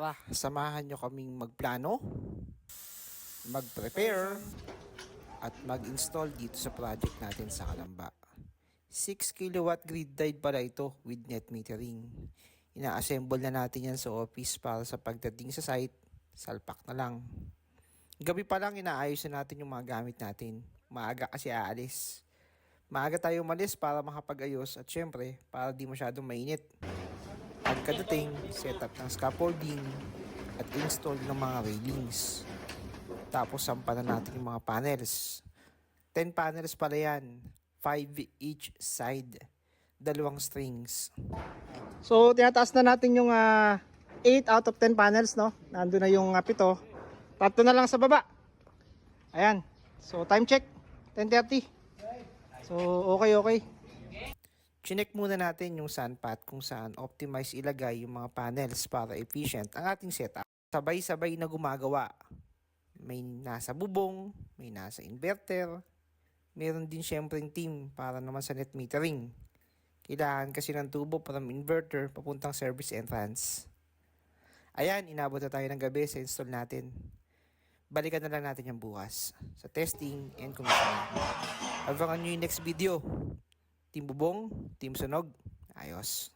Tara, samahan nyo kaming magplano, mag-prepare, at mag-install dito sa project natin sa Kalamba. 6 kilowatt grid tied pala ito with net metering. Ina-assemble na natin yan sa office para sa pagdating sa site, salpak na lang. Gabi pa lang inaayos na natin yung mga gamit natin. Maaga kasi aalis. Maaga tayo umalis para makapag-ayos at syempre para di masyadong mainit. Pagkadating, setup ng scaffolding at install ng mga railings. Tapos sampan na natin yung mga panels. 10 panels pala yan. 5 each side. 2 strings. So, tinataas na natin yung 8 out of 10 panels, no? Nandun na yung 7. Tatlo na lang sa baba. Ayan. So, time check. 10:30. So, okay. Chinek muna natin yung sun path kung saan optimize ilagay yung mga panels para efficient ang ating setup. Sabay-sabay na gumagawa. May nasa bubong, may nasa inverter. Meron din syempre yung team para naman sa net metering. Kailangan kasi ng tubo from inverter papuntang service entrance. Ayan, inabot na tayo ng gabi sa install natin. Balikan na lang natin yung bukas sa testing and commissioning. Abangan nyo yung next video. Team Bubong, Team Sunog, ayos.